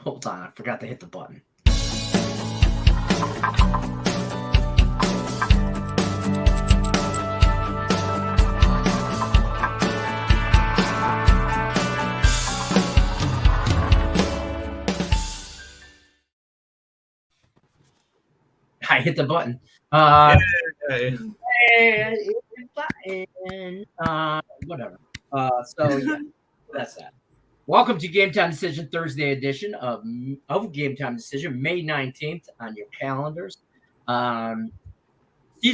Hold on, I forgot to hit the button. I hit the button. Whatever. So yeah, that's that. Welcome to Game Time Decision Thursday edition of Game Time Decision, May 19th on your calendars. Caesar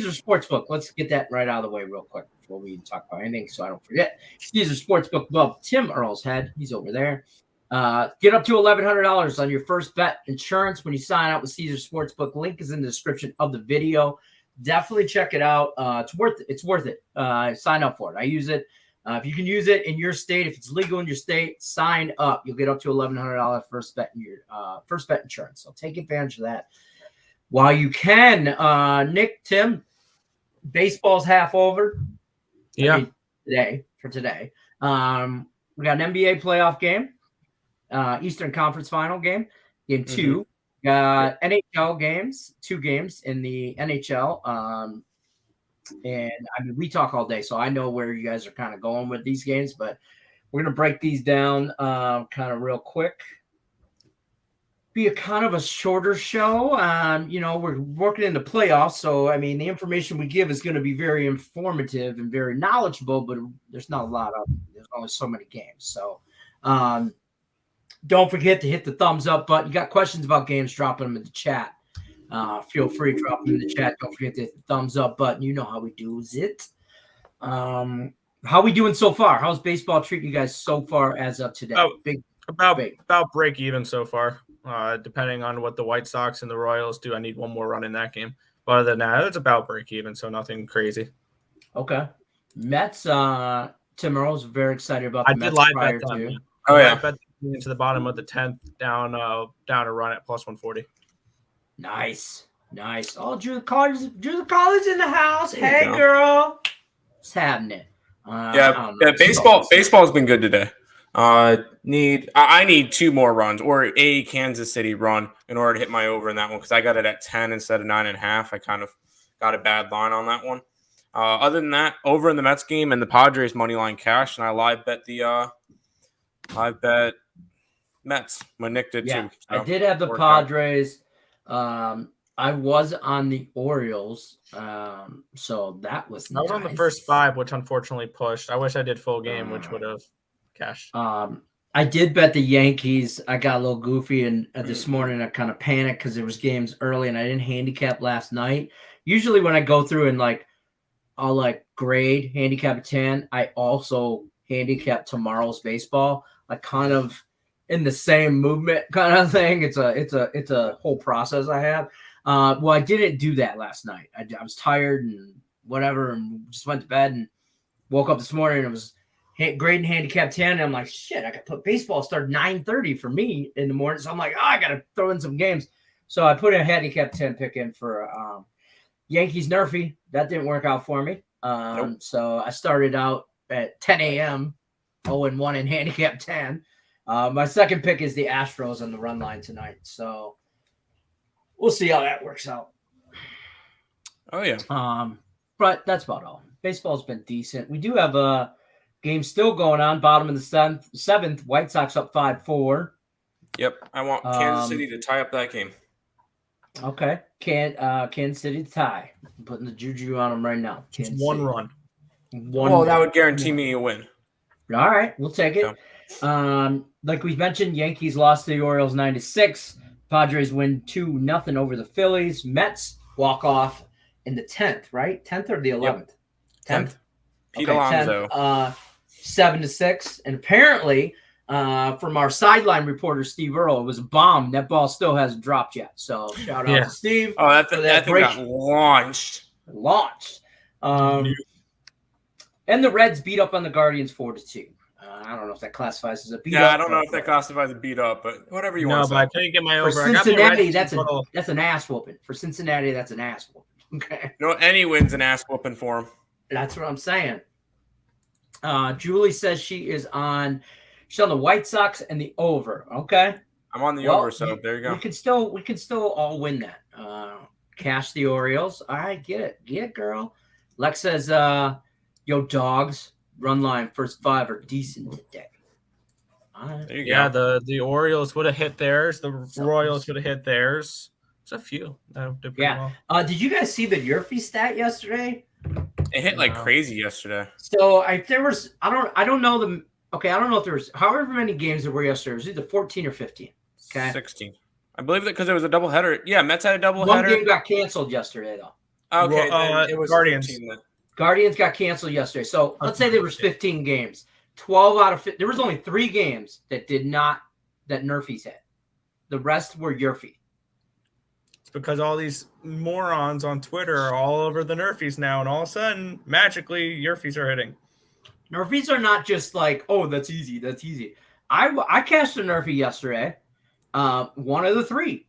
Sportsbook. Let's get that right out of the way real quick before we talk about anything, so I don't forget. Caesar Sportsbook above Tim Earl's head. He's over there. Get up to $1,100 on your first bet insurance when you sign up with Caesar Sportsbook. Link is in the description of the video. Definitely check it out. It's worth it. Sign up for it. I use it. If you can use it in your state, if it's legal in your state, sign up. You'll get up to $1,100 first bet in your first bet insurance. So take advantage of that while you can. Nick, Tim, baseball's half over. Yeah, today. We got an NBA playoff game, Eastern Conference Final game 2. Got NHL games, 2 games in the NHL. And I mean, we talk all day, so I know where you guys are kind of going with these games, but we're going to break these down kind of real quick. Be a kind of a shorter show. We're working in the playoffs, so I mean, the information we give is going to be very informative and very knowledgeable, but there's not a lot of, there's only so many games. So don't forget to hit the thumbs up button. You got questions about games, dropping them in the chat. Feel free to drop them in the chat. Don't forget to hit the thumbs up button. You know how we do it. How we doing so far? How's baseball treating you guys so far as of today? About break even so far. Depending on what the White Sox and the Royals do, I need one more run in that game. But other than that, it's about break even, so nothing crazy. Okay. Mets. Tim Earl's very excited about the Mets prior to. Oh yeah. I bet into the bottom of the 10th down a run at plus 140. Nice. Oh, Drew the Collar's in the house. Hey, girl. What's happening? Baseball's been good today. I need 2 more runs or a Kansas City run in order to hit my over in that one because I got it at 10 instead of 9.5. I kind of got a bad line on that one. Other than that, over in the Mets game and the Padres money line cash, and I live bet Mets. My Nick did too. So I did have the Padres. I was on the Orioles, so that was nice. I was on the first 5, which unfortunately pushed. I wish I did full game, which would have cashed. I did bet the Yankees. I got a little goofy, and this morning I kind of panicked because there was games early, and I didn't handicap last night. Usually when I go through and I'll grade handicap at 10, I also handicap tomorrow's baseball. Kind of in the same movement kind of thing. It's a whole process I have. Well, I didn't do that last night. I was tired and whatever, and just went to bed and woke up this morning and it was grading handicap 10. And I'm like, shit, I could put baseball start 9:30 for me in the morning. So I'm like, I got to throw in some games. So I put a handicap 10 pick in for Yankees Nerfy. That didn't work out for me. Nope. So I started out at 10 a.m. 0-1 in handicap 10. My second pick is the Astros on the run line tonight. So we'll see how that works out. Oh, yeah. But that's about all. Baseball's been decent. We do have a game still going on. Bottom of the 7th. White Sox up 5-4. Yep. I want Kansas City to tie up that game. Okay. Kansas City to tie. I'm putting the juju on them right now. Just one run. That would guarantee me a win. All right. We'll take it. Yeah. Like we mentioned, Yankees lost to the Orioles 9-6. Padres win 2-0 over the Phillies. Mets walk off in the 10th, right? 10th or the 11th? Yep. 10th. Pete Alonso. 7-6. And apparently, from our sideline reporter, Steve Earle, it was a bomb. That ball still hasn't dropped yet. So shout out to Steve. Oh, that thing got launched. And the Reds beat up on the Guardians 4-2. I don't know if that classifies as a beat up. Yeah, I don't know if that classifies as a beat up, but whatever you want to say. No, but I couldn't get my over. For Cincinnati, that's an ass whooping. For Cincinnati, that's an ass whooping. Okay. Any win's an ass whooping for him. That's what I'm saying. Julie says she's on the White Sox and the over. Okay. I'm on the Well, over, so there you go. We can still all win that. Cash the Orioles. All right, get it. Get it, girl. Lex says, yo, dogs, run line, first 5 are decent today. There you Yeah, go. the Orioles would have hit theirs. The Royals would have hit theirs. There's a few that did pretty well. Did you guys see the Yerfy stat yesterday? It hit like crazy yesterday. So I don't know the. Okay, I don't know if there was however many games there were yesterday. It was either 14 or 15. Okay, 16. I believe that because it was a doubleheader. Yeah, Mets had a doubleheader. One game got canceled yesterday, though. Okay, then it was Guardians. 15 then. Guardians got canceled yesterday. So let's say there was 15 games. 12 out of 15. There was only 3 games that Nerfies hit. The rest were Yerfy. It's because all these morons on Twitter are all over the Nerfies now, and all of a sudden, magically, Yerfies are hitting. Nerfies are not just like, oh, that's easy. That's easy. I cashed a Nerfie yesterday. One of the 3.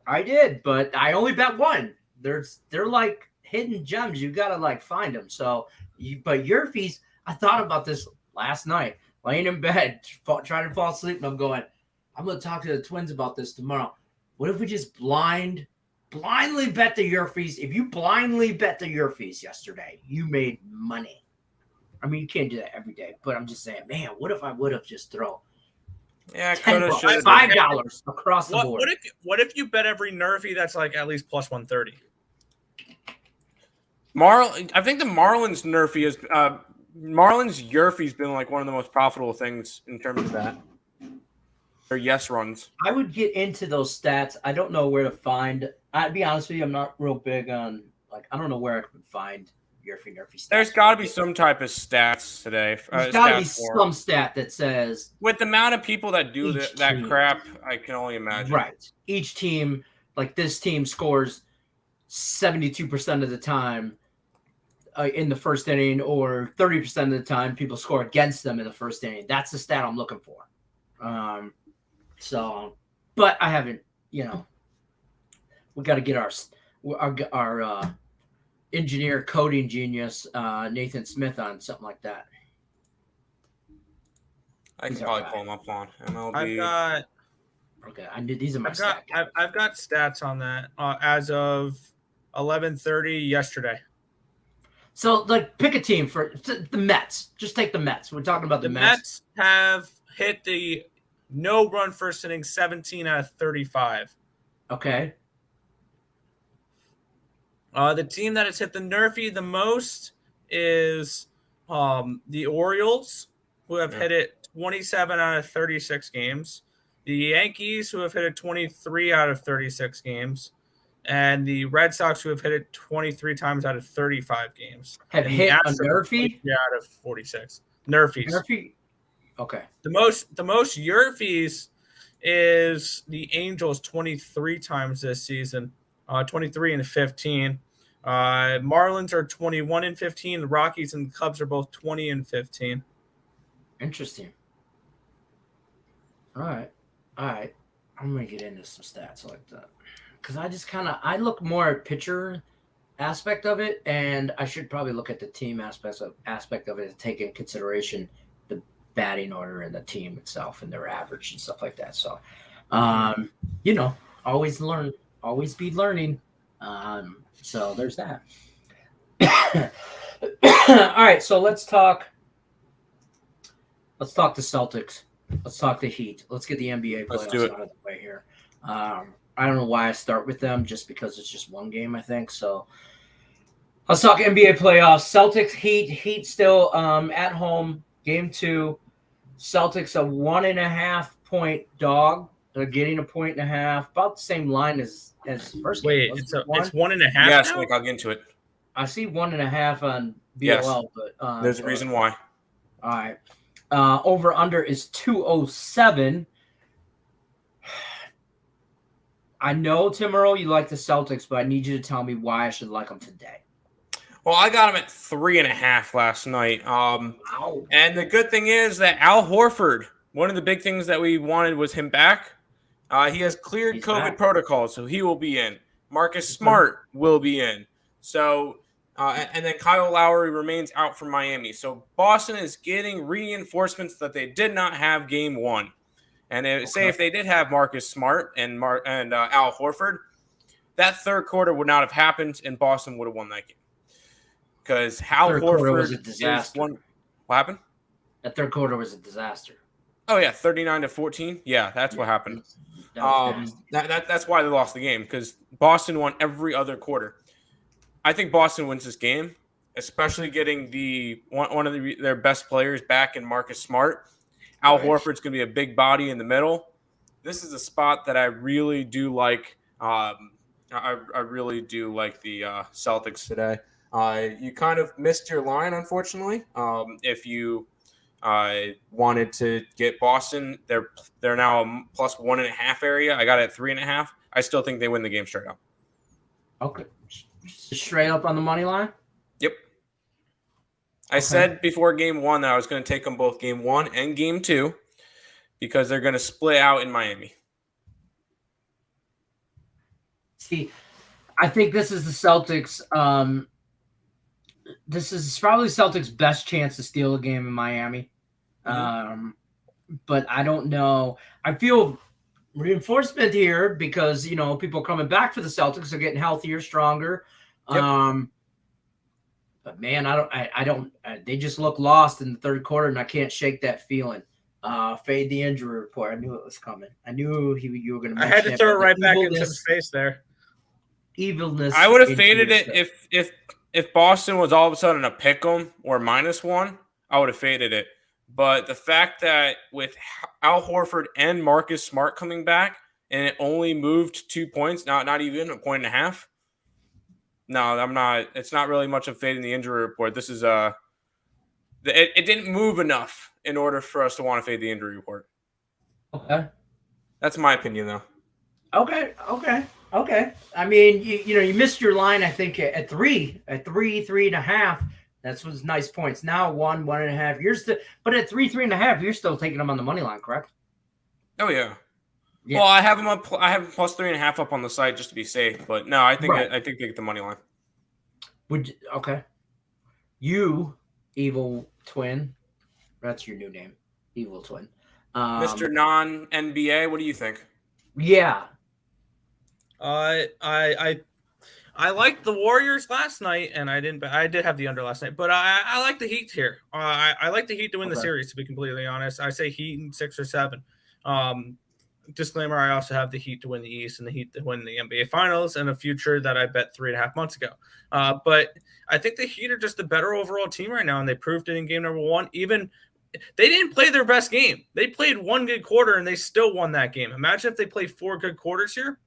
I did, but I only bet one. They're like hidden gems. You got to like find them. So, but Yerfies, I thought about this last night, laying in bed, trying to fall asleep, and I'm going, I'm going to talk to the Twins about this tomorrow. What if we just blindly bet the Yerfies? If you blindly bet the Yerfies yesterday, you made money. I mean, you can't do that every day, but I'm just saying, man, what if I would have just thrown $5 across the board? What if you bet every Nerfie that's like at least plus 130? I think the Marlins Nerfie is Marlins Yerfie's been like one of the most profitable things in terms of that. Or yes runs. I would get into those stats. I don't know where to find. I'd be honest with you, I'm not real big on I don't know where I could find Nerfie stats. There's got to be some type of stats today. There's got to be some stat that says with the amount of people that do that crap, I can only imagine. Right. Each team, like this team, scores 72% of the time in the first inning, or 30% of the time people score against them in the first inning. That's the stat I'm looking for. But I haven't. We got to get our engineer coding genius Nathan Smith on something like that. I can probably pull him up on MLB. These are my stats. I've got stats on that as of 11:30 yesterday. So, pick a team for the Mets. Just take the Mets. We're talking about the Mets. The Mets have hit the no-run first inning 17 out of 35. Okay. The team that has hit the Nerfie the most is the Orioles, who have hit it 27 out of 36 games. The Yankees, who have hit it 23 out of 36 games. And the Red Sox, who have hit it 23 times out of 35 games. Have hit a Nerfie? Out of 46. Nerfies. Nerfie? Okay. The most Yerfies is the Angels 23 times this season, 23 and 15. Marlins are 21 and 15. The Rockies and the Cubs are both 20 and 15. Interesting. All right. I'm going to get into some stats like that. Because I just I look more at pitcher aspect of it, and I should probably look at the team aspect of it to take into consideration the batting order and the team itself and their average and stuff like that. So, always learn, always be learning. So there's that. All right, so let's talk the Celtics. Let's talk the Heat. Let's get the NBA playoffs out of the way here. I don't know why I start with them, just because it's just one game, I think. So let's talk NBA playoffs. Celtics, Heat still at home. Game 2. Celtics a 1.5 point dog. They're getting a 1.5. About the same line as first game. Wait, it's 1.5? Yes, Nick, I'll get into it. I see 1.5 on BLL, but there's a reason why. All right. Over under is 207. I know, Tim Earl, you like the Celtics, but I need you to tell me why I should like them today. Well, I got them at 3.5 last night. And the good thing is that Al Horford, one of the big things that we wanted was him back. He has cleared COVID protocols, so he will be in. Marcus Smart will be in. So, and then Kyle Lowry remains out from Miami. So Boston is getting reinforcements that they did not have game 1. And say if they did have Marcus Smart and Al Horford, that third quarter would not have happened, and Boston would have won that game. Because Al Horford was a disaster. What happened? That third quarter was a disaster. Oh yeah, 39-14. Yeah, that's what happened. That's why they lost the game, because Boston won every other quarter. I think Boston wins this game, especially getting one of their best players back in Marcus Smart. Al Horford's going to be a big body in the middle. This is a spot that I really do like. I really do like the Celtics today. You kind of missed your line, unfortunately. If you wanted to get Boston, they're now a plus 1.5 area. I got it at 3.5. I still think they win the game straight up. Okay, straight up on the money line. Yep. I said before game 1 that I was going to take them both game 1 and game 2 because they're going to split out in Miami. See, I think this is the Celtics. This is probably Celtics' best chance to steal a game in Miami. But I don't know. I feel reinforcement here because, people coming back for the Celtics are getting healthier, stronger. Yep. But man, I don't. They just look lost in the third quarter, and I can't shake that feeling. Fade the injury report. I knew it was coming. I knew you were going to. I had to throw it right back into his face there. Evilness. I would have faded it if Boston was all of a sudden a pick'em or -1. I would have faded it. But the fact that with Al Horford and Marcus Smart coming back, and it only moved 2 points, not even 1.5. No, I'm not. It's not really much of fading the injury report. This is it didn't move enough in order for us to want to fade the injury report. Okay, that's my opinion, though. Okay. I mean, you missed your line. I think at 3.5. That was nice points. Now 1.5. But at 3.5, you're still taking them on the money line, correct? Oh yeah. Well, I have them up. I have them plus 3.5 up on the site just to be safe. But no, I think I think they get the money line. You, Evil Twin. That's your new name, Evil Twin. Mr. Non-NBA. What do you think? Yeah. I liked the Warriors last night, and I did have the under last night, but I like the Heat here. I like the Heat to win the series, to be completely honest. I say Heat in 6 or 7. Disclaimer, I also have the Heat to win the East and the Heat to win the NBA Finals and a future that I bet 3.5 months ago. But I think the Heat are just the better overall team right now, and they proved it in game number 1. Even they didn't play their best game. They played 1 good quarter, and they still won that game. Imagine if they played 4 good quarters here.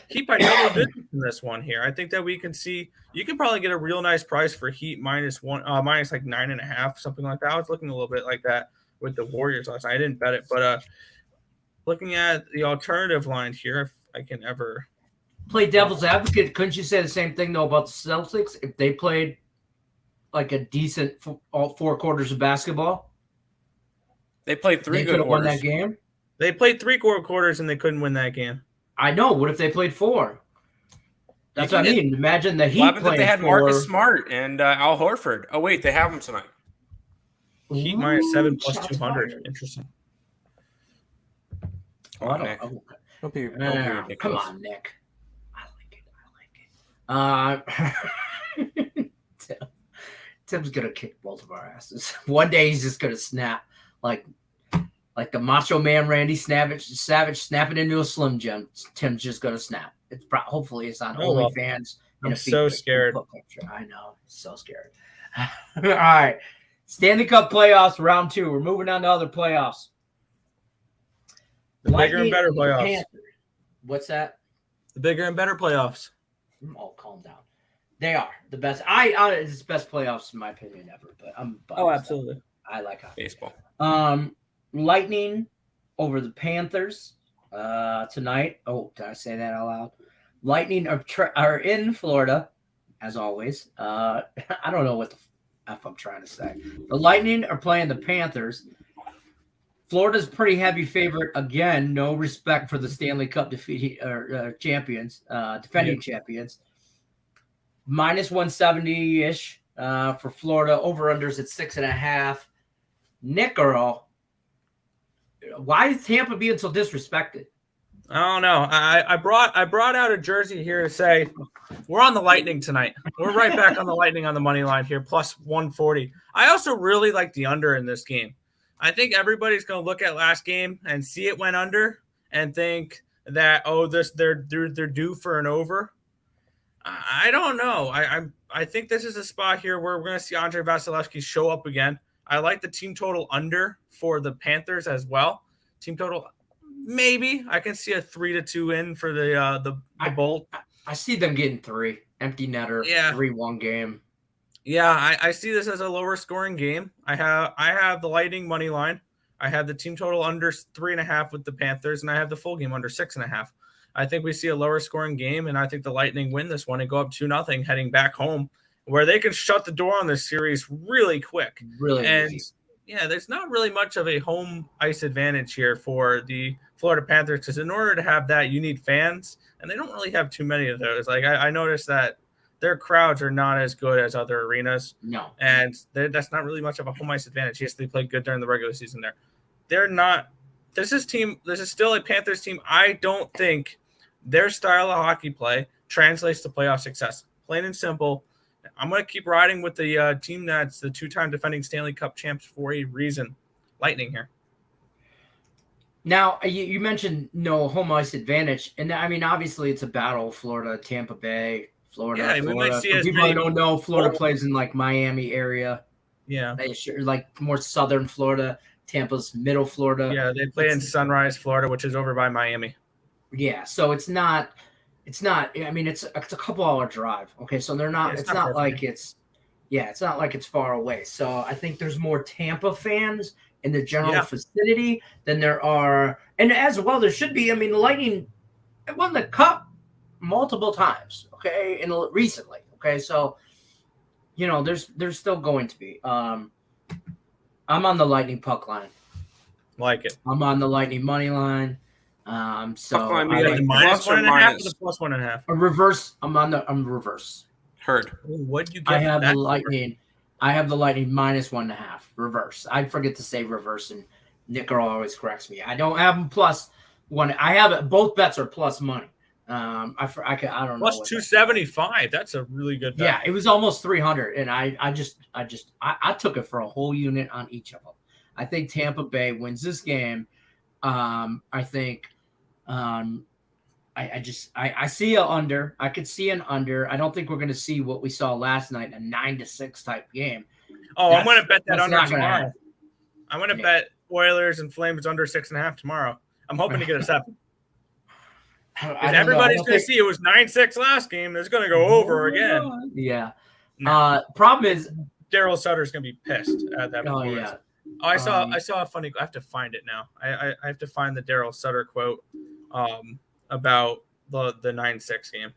Heat by double digits in this one here. I think that we can see you can probably get a real nice price for Heat minus like 9.5, something like that. I was looking a little bit like that with the Warriors last night. I didn't bet it, but looking at the alternative line here, if I can ever play devil's advocate, couldn't you say the same thing though about the Celtics if they played like a decent all 4 quarters of basketball? They played 3 good quarters. Won that game. They played 3 quarters and they couldn't win that game. I know. What if they played 4? That's what I mean. Imagine the Heat playing. They had 4. Marcus Smart and Al Horford. Oh wait, they have them tonight. Heat minus 7 plus 200. Interesting. Come on, Nick. Come on, Nick. I like it. Tim's gonna kick both of our asses. One day he's just gonna snap like the Macho Man Randy Savage snapping into a Slim Jim. Tim's just gonna snap. Hopefully it's on OnlyFans. I'm so scared. I know, so scared. All right, Stanley Cup playoffs round 2. We're moving on to other playoffs. The bigger and better playoffs. What's that? The bigger and better playoffs. Oh, calm down. They are the best. It's the best playoffs in my opinion ever. But I'm absolutely. I like hockey. Baseball. Lightning over the Panthers tonight. Oh, did I say that out loud? Lightning are in Florida, as always. I don't know what the F I'm trying to say. The Lightning are playing the Panthers. Florida's pretty heavy favorite again. No respect for the Stanley Cup champions, defending champions. Minus 170-ish for Florida. Over-unders at 6.5. Nick Earl, why is Tampa being so disrespected? I don't know. I brought out a jersey here to say we're on the Lightning tonight. We're right back on the Lightning on the money line here, plus 140. I also really like the under in this game. I think everybody's going to look at last game and see it went under and think that they're due for an over. I don't know. I think this is a spot here where we're going to see Andre Vasilevsky show up again. I like the team total under for the Panthers as well. Team total. Maybe I can see a 3-2 in for the Bolt. I see them getting 3 empty netter, 3-1 game. Yeah, I see this as a lower scoring game. I have the Lightning money line. I have the team total under 3.5 with the Panthers, and I have the full game under 6.5. I think we see a lower scoring game, and I think the Lightning win this one and go up 2-0 heading back home, where they can shut the door on this series really quick. Really easy. Yeah, there's not really much of a home ice advantage here for the Florida Panthers because in order to have that, you need fans, and they don't really have too many of those. Like I noticed that their crowds are not as good as other arenas. No, and that's not really much of a home ice advantage. Yes, they played good during the regular season. They're not. This is still a Panthers team. I don't think their style of hockey play translates to playoff success. Plain and simple. I'm going to keep riding with the team that's the 2-time defending Stanley Cup champs for a reason. Lightning here. Now, you mentioned no home ice advantage. And, I mean, obviously it's a battle. Florida, Tampa Bay, Florida. Yeah, we might see people who don't know, Florida plays in, like, Miami area. Yeah. Like, more southern Florida. Tampa's middle Florida. Yeah, they play in Sunrise, Florida, which is over by Miami. Yeah, so it's not. I mean, it's a couple hour drive. Okay, so they're not. It's not like it's not like it's far away. So I think there's more Tampa fans in the general vicinity than there are, and as well there should be. I mean, the Lightning won the Cup multiple times. Okay, and recently. Okay, so there's still going to be. I'm on the Lightning puck line. Like it. I'm on the Lightning money line. So I like the minus 1.5 or the plus 1.5? A reverse. I'm reverse. Heard. What you get? I have the Lightning. I have the Lightning minus 1.5 reverse. I forget to say reverse, and Nick always corrects me. I don't have them plus 1. I have it. Both bets are plus money. I don't know. Plus 275. That's a really good bet. Yeah, it was almost 300, and I took it for a whole unit on each of them. I think Tampa Bay wins this game. I think. I see an under. I could see an under. I don't think we're going to see what we saw last night, a 9-6 type game. Oh, I'm going to bet that under tomorrow. I'm going to bet Oilers and Flames under 6.5 tomorrow. I'm hoping to get a 7. Everybody's going to see it was 9-6 last game. It's going to go over again. Yeah. Problem is Daryl Sutter's going to be pissed at that. Oh yeah. Oh, I saw a funny. I have to find it now. I have to find the Daryl Sutter quote about the 9-6 game.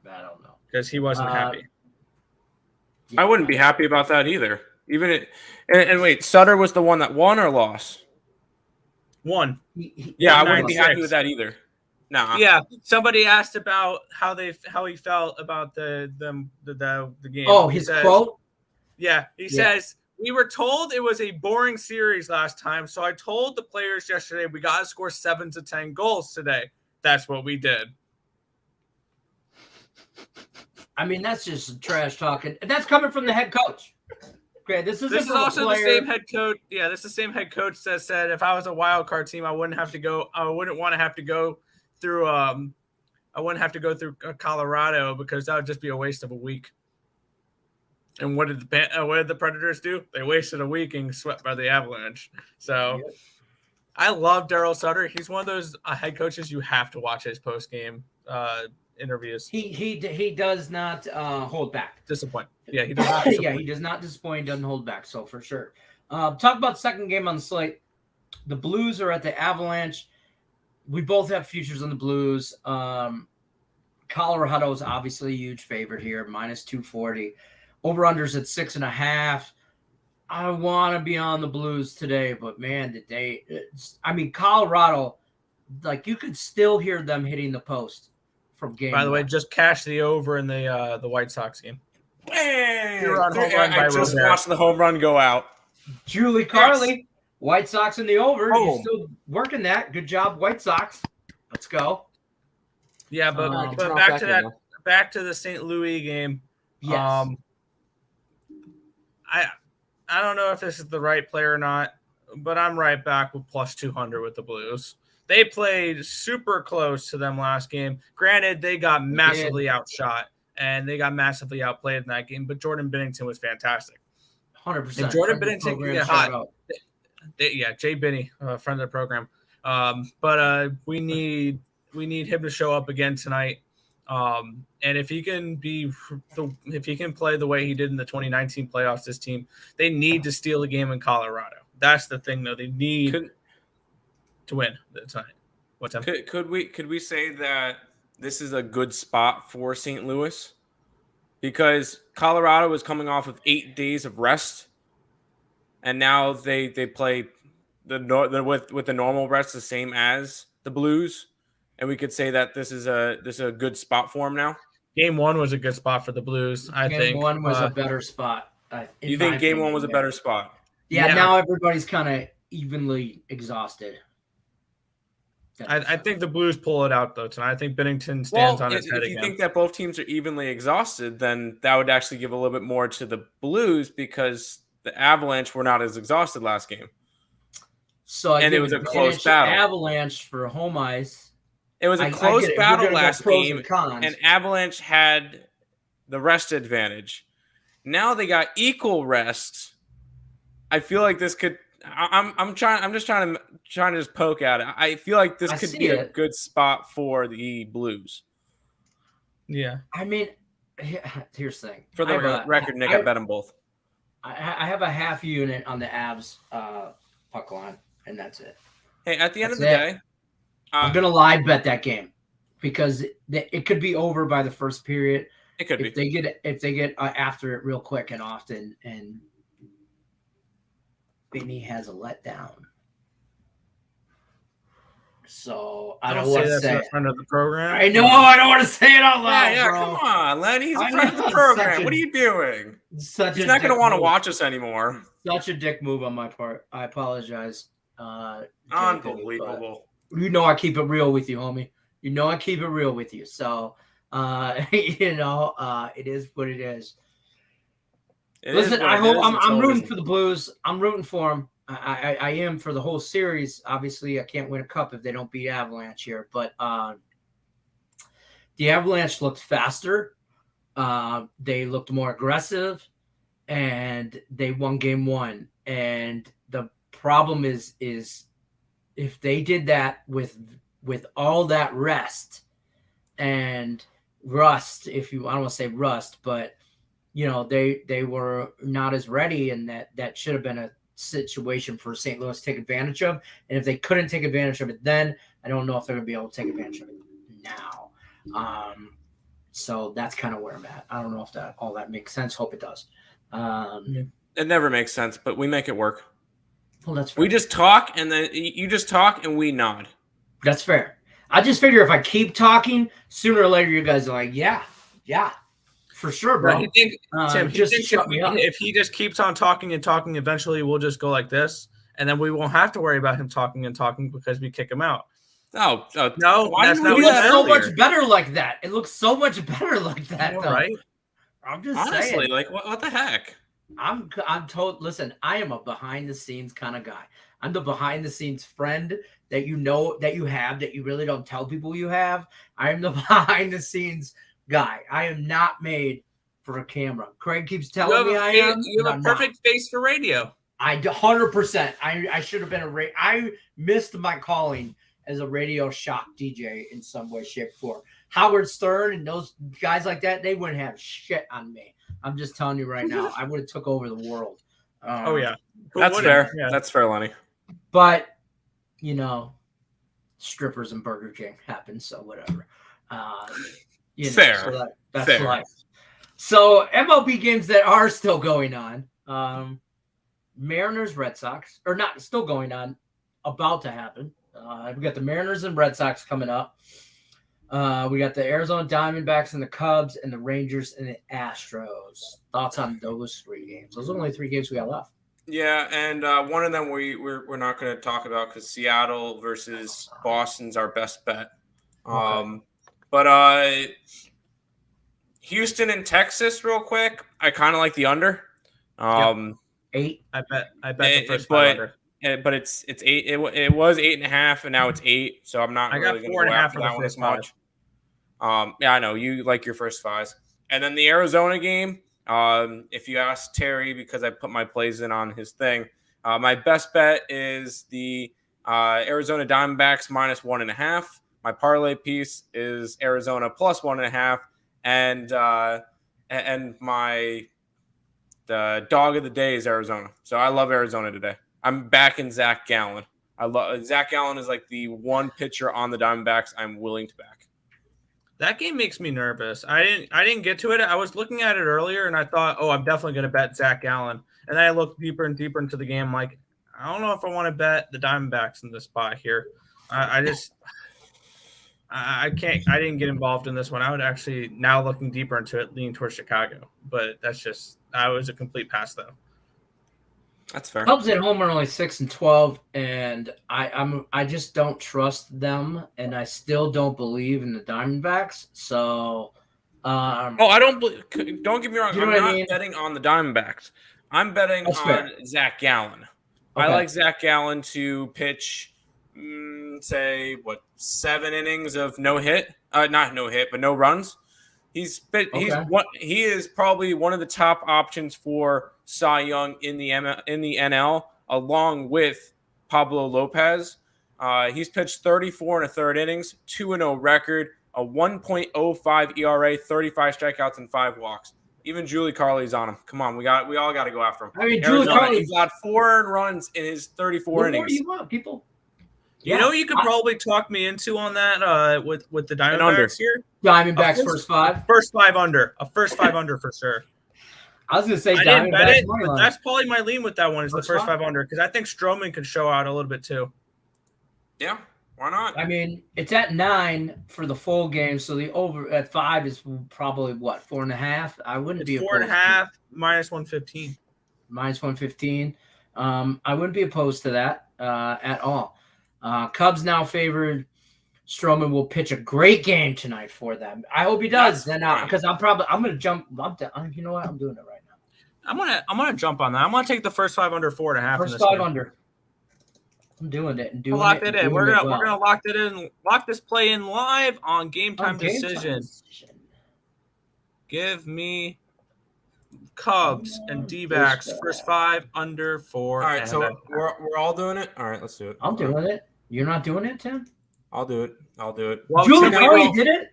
I don't know because he wasn't happy. I wouldn't be happy about that either. And wait, Sutter was the one that won or lost? Won. I wouldn't be happy with that either. Nah. Yeah, somebody asked about how he felt about the game. Oh, his quote. Yeah, he says, we were told it was a boring series last time, so I told the players yesterday we got to score 7 to 10 goals today. That's what we did. I mean, that's just trash talking. That's coming from the head coach. Okay, this is also the same head coach. Yeah, this is the same head coach that said if I was a wild card team, I wouldn't want to have to go through. I wouldn't have to go through Colorado because that would just be a waste of a week. And what did the Predators do? They wasted a week and swept by the Avalanche. So I love Daryl Sutter. He's one of those head coaches you have to watch his post game interviews. He does not hold back. Disappoint. Yeah, he does not disappoint. Yeah, he does not disappoint. Doesn't hold back. So for sure. Talk about second game on the slate. The Blues are at the Avalanche. We both have futures on the Blues. Colorado is obviously a huge favorite here, minus 240. Over-unders at 6.5. I want to be on the Blues today, but man, Colorado, like you could still hear them hitting the post from game. By the way, just cash the over in the White Sox game. I just watched the home run go out. Julie Carly, White Sox in the over. Oh. You're still working that. Good job, White Sox. Let's go. Yeah, but back to the St. Louis game. Yes. I don't know if this is the right player or not, but I'm right back with plus 200 with the Blues. They played super close to them last game. Granted, they got massively outshot and they got massively outplayed in that game, but Jordan Bennington was fantastic. 100%. If Jordan Bennington can get hot. Jay Binney, friend of the program. But we need him to show up again tonight. And if he can play the way he did in the 2019 playoffs, this team, they need to steal a game in Colorado. That's the thing, though. They need to win tonight. What's up? Could we say that this is a good spot for St. Louis? Because Colorado is coming off of 8 days of rest, and now they play with the normal rest the same as the Blues. And we could say that this is a good spot for him now. Game 1 was a good spot for the Blues. I think Game 1 was a better spot. You think Game 1 was a better spot? Yeah. Now everybody's kind of evenly exhausted. I think the Blues pull it out though tonight. I think Bennington stands on his head again. If you think that both teams are evenly exhausted, then that would actually give a little bit more to the Blues because the Avalanche were not as exhausted last game. So it was a close battle. Avalanche for home ice. It was a close battle last game, and Avalanche had the rest advantage. Now they got equal rest. I feel like this could. I'm just trying to poke at it. I feel like this could be a good spot for the Blues. Yeah, I mean, here's the thing. For the record, Nick, I bet them both. I have a half unit on the Avs puck line, and that's it. Hey, at the end of the day, I'm gonna live bet that game because it could be over by the first period. It could be if they get after it real quick and often, and Benny has a letdown. So I don't want to say a friend of the program. I know I don't want to say it out loud. Yeah, bro. Come on, Lenny. He's a friend of the program. What are you doing? He's not going to want to watch us anymore. Such a dick move on my part. I apologize. Unbelievable. You know I keep it real with you, homie. You know I keep it real with you. So, it is what it is. Listen, I hope I'm rooting for the Blues. I'm rooting for them. I am for the whole series. Obviously, I can't win a cup if they don't beat Avalanche here. But the Avalanche looked faster. They looked more aggressive, and they won Game 1. And the problem is if they did that with all that rest and rust, I don't want to say rust, but they were not as ready, and that should have been a situation for St. Louis to take advantage of. And if they couldn't take advantage of it then, I don't know if they're going to be able to take advantage of it now. So that's kind of where I'm at. I don't know if all that makes sense. Hope it does. It never makes sense, but we make it work. Well, that's fair. We just talk, and then you just talk, and we nod. That's fair. I just figure if I keep talking, sooner or later you guys are like, yeah, for sure, bro. Tim, if he just keeps on talking and talking, eventually we'll just go like this, and then we won't have to worry about him talking and talking because we kick him out. No, that's not. It looks so much better like that. It looks so much better like that, though. Right? I'm just honestly saying. Like what the heck? I'm told. Listen, I am a behind the scenes kind of guy. I'm the behind the scenes friend that that you have that you really don't tell people you have. I am the behind the scenes guy. I am not made for a camera. Craig keeps telling me I am. You have a perfect face for radio. 100%. I should have been I missed my calling as a radio shock DJ in some way, shape, or form. Howard Stern and those guys like that, they wouldn't have shit on me. I'm just telling you right now, I would have took over the world. Oh yeah, that's fair. Yeah. That's fair, Lenny. But strippers and Burger King happen, so whatever. Fair. So that's fair. Life. So MLB games that are still going on. Mariners, Red Sox, or not still going on, about to happen. We got the Mariners and Red Sox coming up. We got the Arizona Diamondbacks and the Cubs and the Rangers and the Astros. Thoughts on those 3 games? Those are only 3 games we got left. Yeah, and one of them we're not going to talk about because Seattle versus Boston's our best bet. But Houston and Texas, real quick. I kind of like the under. 8. I bet the first 5 under. But it's 8. It was 8.5, and now it's 8. So I'm not really going to go after that one as much. Yeah, I know you like your first 5s, and then the Arizona game. If you ask Terry, because I put my plays in on his thing, my best bet is the Arizona Diamondbacks minus 1.5. My parlay piece is Arizona plus 1.5, and my dog of the day is Arizona. So I love Arizona today. I'm backing Zach Gallen. Zach Gallen is like the one pitcher on the Diamondbacks I'm willing to back. That game makes me nervous. I didn't get to it. I was looking at it earlier, and I thought, oh, I'm definitely going to bet Zach Gallen. And then I looked deeper and deeper into the game. I'm like, I don't know if I want to bet the Diamondbacks in this spot here. I can't. I didn't get involved in this one. I would actually, now looking deeper into it, lean towards Chicago. But that was a complete pass, though. That's fair. Cubs at home are only 6-12, and I just don't trust them, and I still don't believe in the Diamondbacks. So, I don't get me wrong. I'm not betting on the Diamondbacks. I'm betting on Zach Gallen. Okay. I like Zach Gallen to pitch, say 7 innings of no hit, not no hit, but no runs. He is probably one of the top options for Cy Young in the NL, along with Pablo Lopez. He's pitched 34 1/3 innings, 2-0 record, a 1.05 ERA, 35 strikeouts and 5 walks. Even Julie Carly's on him. Come on, we all got to go after him. I mean, Julie Carly got 4 earned runs in his 34 innings. What do you want, people? You know, you could probably talk me into on that with the Diamondbacks here. Diamondbacks first 5. First 5 under. A first 5 under for sure. I was going to say I didn't bet it, but that's probably my lean with that one is the first 5 under because I think Stroman could show out a little bit too. Yeah, why not? I mean, it's at 9 for the full game, so the over at 5 is probably 4.5. I wouldn't be 4.5 minus 115. Minus 115. I wouldn't be opposed to that at all. Cubs now favored. Stroman will pitch a great game tonight for them. I hope he does. Then because I'm going to jump. You know what? I'm doing it right now. I'm gonna jump on that. I'm gonna take the first 5 under 4.5. First 5 under. I'm doing it and doing lock it in. We're gonna lock it in. Lock this play in live on Game Time Decision. Give me Cubs and D-backs first 5 under 4. All right, so we're all doing it. All right, let's do it. I'm doing it. You're not doing it, Tim? I'll do it. Well, Julie Carly did it.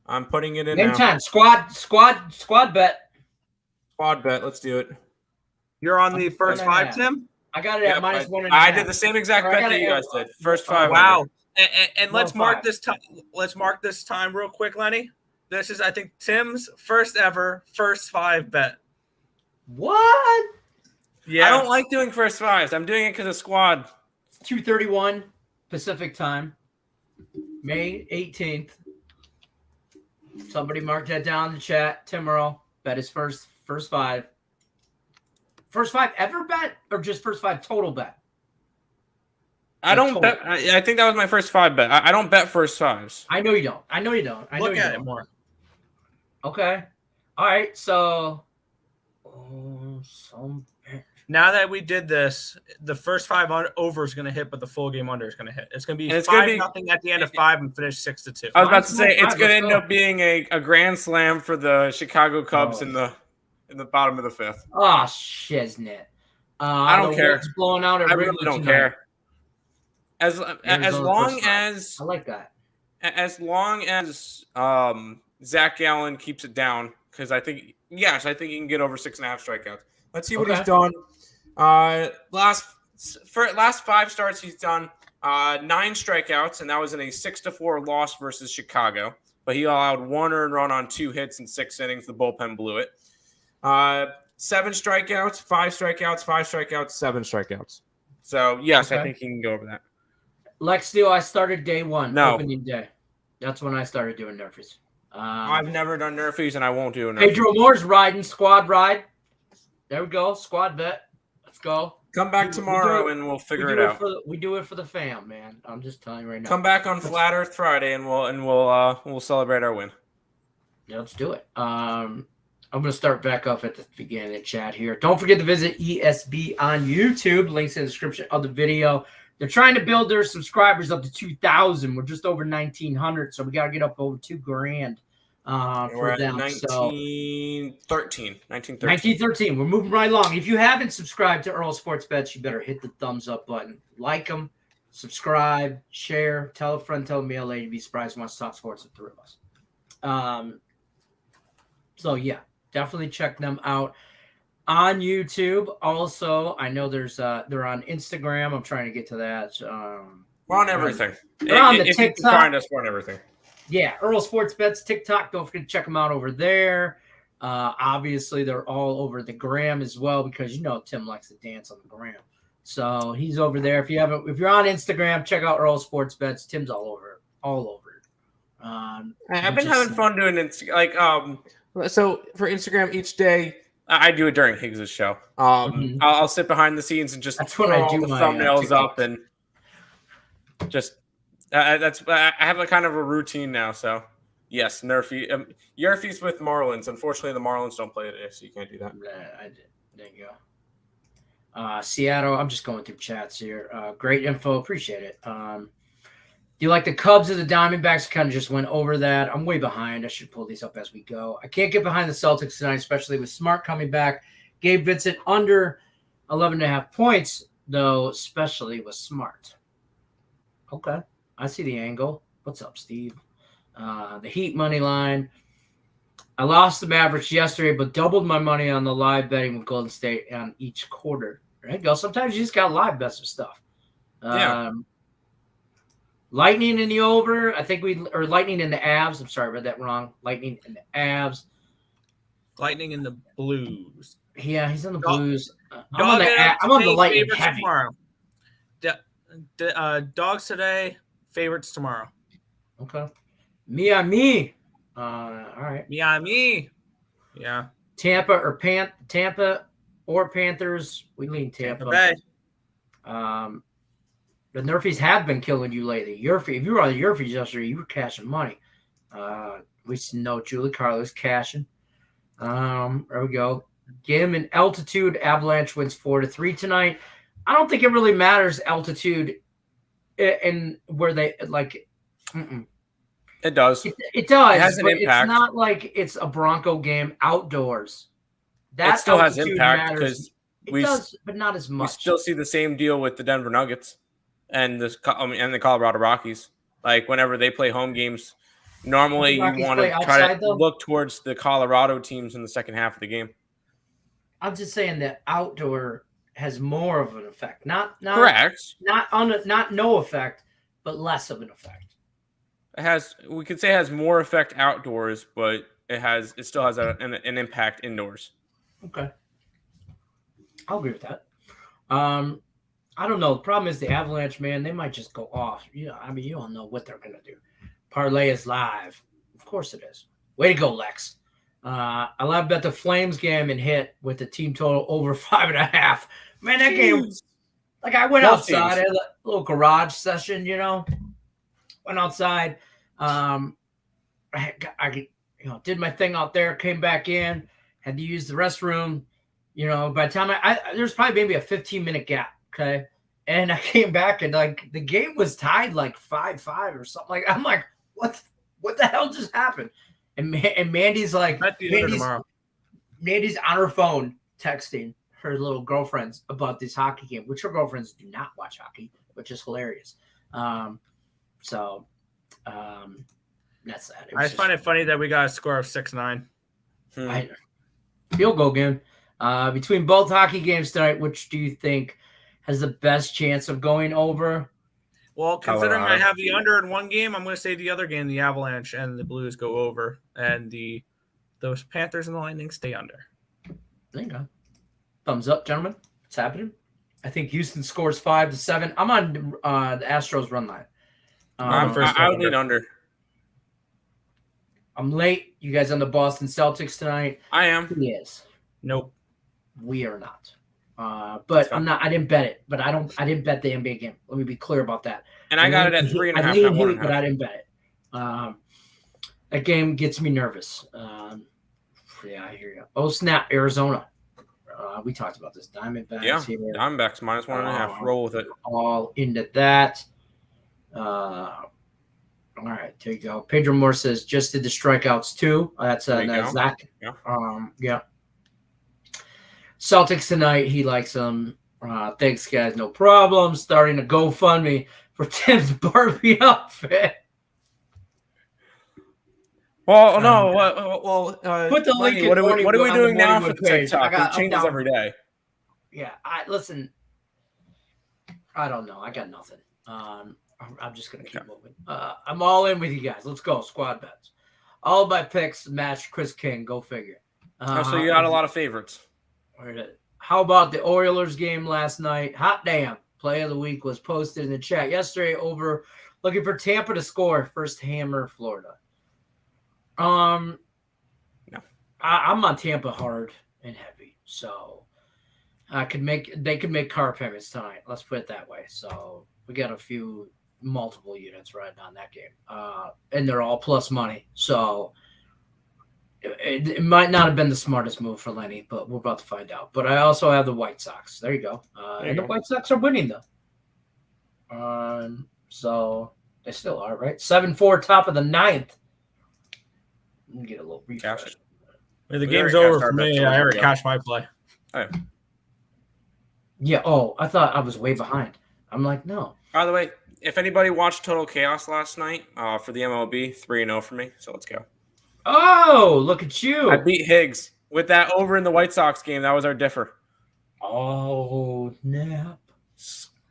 I'm putting it in Game now. time. Squad bet. Squad bet. Let's do it. You're on the first 5, Tim? I got it at minus 1.5. I did the same exact bet that you guys did. First 5. Wow. And let's mark this time. Let's mark this time real quick, Lenny. This is, I think, Tim's first ever first 5 bet. What? Yeah. I don't like doing first 5s. I'm doing it because of squad. It's 2:31 Pacific time, May 18th. Somebody mark that down in the chat. Tim Earl bet his first 5. First 5 ever bet or just first 5 total bet? I don't bet. I think that was my first 5 bet. I don't bet first 5s. I know you don't. Look at it more. Okay. All right. So, now that we did this, the first 5 over is going to hit, but the full game under is going to hit. It's going to be 5-0 at the end of 5 and finish 6-2. I was about to say it's going to end up being a grand slam for the Chicago Cubs in the bottom of the 5th. Oh, shiznit. I don't care. Blowing out I really don't care. As long as I like that. As long as Zach Gallen keeps it down, because I think he can get over 6.5 strikeouts. Let's see what he's done. Last 5 starts he's done 9 strikeouts, and that was in a 6-4 loss versus Chicago. But he allowed 1 earned run on 2 hits in 6 innings. The bullpen blew it. 7 strikeouts, 5 strikeouts, 5 strikeouts, 7 strikeouts. So yes, I think he can go over that. Lex Steele, I started day 1, No. opening day. That's when I started doing Nerfies. I've never done Nerfies, and I won't do a Nerfies. Pedro Moore's riding, squad ride. There we go, squad bet. go. Come back tomorrow and we'll figure it out. We do it for the fam, man. I'm just telling you right now. Come back on Flat Earth Friday and we'll celebrate our win. Yeah, let's do it. I'm gonna start back up at the beginning of the chat here. Don't forget to visit ESB on YouTube. Links in the description of the video. They're trying to build their subscribers up to 2,000. We're just over 1,900, so we gotta get up over $2,000 for them. 1913. 1913. We're moving right along. If you haven't subscribed to Earl Sports Bets, you better hit the thumbs up button. Like them, subscribe, share, tell a friend, tell a mail lady. Be surprised who wants to talk sports with 3 of us. So yeah, definitely check them out on YouTube. Also, I know they're on Instagram. I'm trying to get to that. We're on everything. They're on the if TikTok. You can find us, we're on everything. Yeah, Earl Sports Bets TikTok. Don't forget to check them out over there. Obviously, they're all over the gram as well because Tim likes to dance on the gram. So he's over there. If you're on Instagram, check out Earl Sports Bets. Tim's all over it. I've been having fun doing Instagram. So for Instagram each day, I do it during Higgs' show. I'll sit behind the scenes and just throw all the thumbnails up and just. I have a kind of a routine now. So yes, Yerfie's with Marlins. Unfortunately, the Marlins don't play today, so you can't do that. I did. There you go. Seattle. I'm just going through chats here. Great info. Appreciate it. Do you like the Cubs or the Diamondbacks? Kind of just went over that. I'm way behind. I should pull these up as we go. I can't get behind the Celtics tonight, especially with Smart coming back. Gabe Vincent under 11.5 points, though, especially with Smart. Okay. I see the angle. What's up, Steve? The Heat money line. I lost the Mavericks yesterday, but doubled my money on the live betting with Golden State on each quarter. There you go. Sometimes you just got live bet some stuff. Lightning in the over. Or Lightning in the Avs. I'm sorry, I read that wrong. Lightning in the Avs. Lightning in the Blues. Yeah, he's in the Blues. I'm on the Lightning heavy. Tomorrow. Dogs today. Favorites tomorrow. Okay. Me. All right. Me. Yeah. Tampa or Panthers. We lean Tampa. Bay. The Nerfies have been killing you lately. If you were on the Nerfies yesterday, you were cashing money. We know Julie Carlos cashing. There we go. Game and altitude. Avalanche wins 4-3 tonight. I don't think it really matters altitude and where they like. It does. It does. It has an impact. It's not like it's a Bronco game outdoors. That still has impact because it does, but not as much. We still see the same deal with the Denver Nuggets and the Colorado Rockies. Like whenever they play home games, normally you want to try to look towards the Colorado teams in the second half of the game. I'm just saying that outdoor has more of an effect. Not correct. Not no effect, but less of an effect. We could say it has more effect outdoors, but it still has an impact indoors. Okay. I'll agree with that. I don't know. The problem is the Avalanche, man, they might just go off. You don't know what they're going to do. Parlay is live. Of course it is. Way to go, Lex. I love bet the Flames game and hit with the team total over 5.5. Man, that game was like I went outside, had a little garage session, Went outside. I did my thing out there, came back in, had to use the restroom. By the time there's probably maybe a 15-minute gap, okay? And I came back and like the game was tied like 5-5 or something. Like I'm like, what the hell just happened? And Mandy's like, Mandy's on her phone texting her little girlfriends about this hockey game, which her girlfriends do not watch hockey, which is hilarious. That's that. I find it funny that we got a score of 6-9. Field goal game. Between both hockey games tonight, which do you think has the best chance of going over? Well, considering I have the under in one game, I'm going to say the other game, the Avalanche and the Blues go over, and those Panthers and the Lightning stay under. There you go. Thumbs up, gentlemen. What's happening? I think Houston scores 5-7. I'm on the Astros run line. I would lean under. I'm late. You guys on the Boston Celtics tonight? I am. He is. Nope. We are not. But I didn't bet it. But I didn't bet the NBA game. Let me be clear about that. And I got it at 3.5. I lean Heat, but I didn't bet it. That game gets me nervous. Yeah, I hear you. Oh snap, Arizona. We talked about this. Diamondbacks here. Diamondbacks -1.5. Roll with it. All into that. All right, there you go. Pedro Moore says just did the strikeouts too. That's Zach. Yeah. Celtics tonight. He likes them. Thanks, guys. No problem. Starting a GoFundMe for Tim's Barbie outfit. Well, no. Put the link. What are we doing now for the TikTok? It changes every day. Yeah, listen. I don't know. I got nothing. I'm just gonna keep moving. I'm all in with you guys. Let's go. Squad bets. All of my picks match Chris King. Go figure. So you got a lot of favorites. How about the Oilers game last night? Hot damn. Play of the week was posted in the chat yesterday. Over looking for Tampa to score. First hammer, Florida. No. I'm on Tampa hard and heavy, so they could make car payments tonight. Let's put it that way. So we got multiple units riding on that game, and they're all plus money. So it might not have been the smartest move for Lenny, but we're about to find out. But I also have the White Sox. There you go. The White Sox are winning though. So they still are, right? 7-4, top of the ninth. Let me get a little refresh. The game's over for me. I already cashed my play. Oh. Yeah. Oh, I thought I was way behind. I'm like, no. By the way, if anybody watched Total Chaos last night for the MLB, 3-0 for me. So let's go. Oh, look at you. I beat Higgs with that over in the White Sox game. That was our differ. Oh, snap.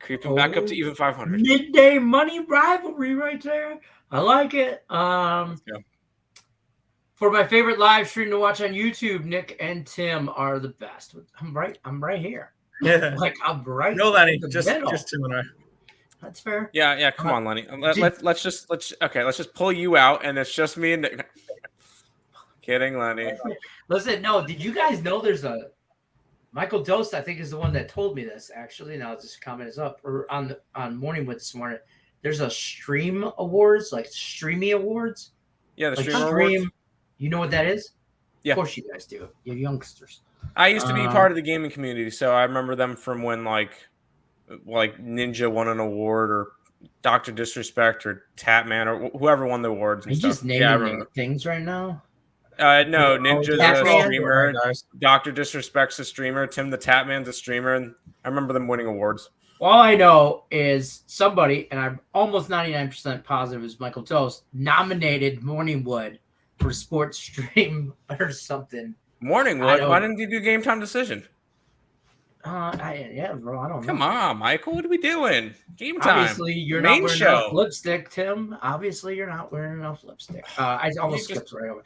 Creeping back up to even 500. Midday money rivalry right there. I like it. Let's go. For my favorite live stream to watch on YouTube, Nick and Tim are the best. I'm right here. Yeah. I'm right. No, Lenny, just Tim and I. That's fair. Yeah. Come on, Lenny. Let's just pull you out, and it's just me and Nick. Kidding, Lenny. Listen, no. Did you guys know there's a Michael Dost? I think is the one that told me this. Actually, now this comment is up or on Morningwood this morning. There's a Stream Awards, like Streamy Awards. Yeah, the like Stream Awards. You know what that is? Yeah. Of course you guys do. You're youngsters. I used to be part of the gaming community, so I remember them from when like Ninja won an award or Dr. Disrespect or Tapman or whoever won the awards. Are you just naming things right now? No, Ninja's a streamer. Dr. Disrespect's a streamer. Tim the Tapman's a streamer. And I remember them winning awards. All I know is somebody, and I'm almost 99% positive is Michael Toast, nominated Morningwood for sports stream or something. Morningwood? Why didn't you do game time decision? Yeah, bro. I don't know. Come on, Michael. What are we doing? Game time. Obviously, you're not wearing enough lipstick, Tim. Obviously, you're not wearing enough lipstick. I almost skipped right over.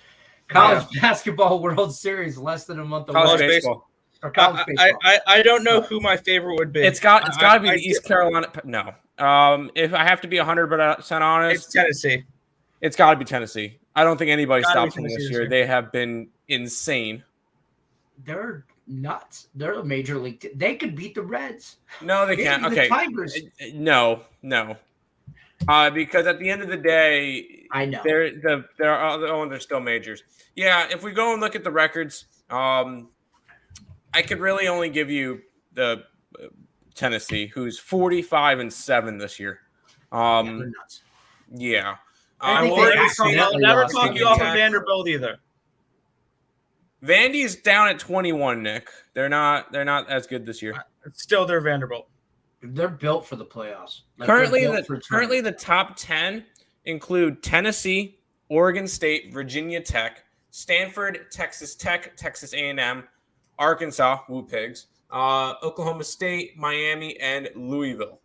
College basketball World Series, less than a month away. College baseball. Or college baseball. I don't know who my favorite would be. It's got to be the East Carolina. No. If I have to be 100% honest, it's Tennessee. It's got to be Tennessee. I don't think anybody stops them this year. They have been insane. They're nuts. They're a major league. They could beat the Reds. No, they can't. Okay. The Tigers. No. Because at the end of the day, I know they're still majors. Yeah. If we go and look at the records, I could really only give you the Tennessee, who's 45-7 this year. They're nuts. Yeah. I'll never talk you off of Vanderbilt either. Vandy's down at 21, Nick. They're not as good this year. Still, they're Vanderbilt. They're built for the playoffs. Currently, the top 10 include Tennessee, Oregon State, Virginia Tech, Stanford, Texas Tech, Texas A&M, Arkansas, Woo Pigs, Oklahoma State, Miami, and Louisville.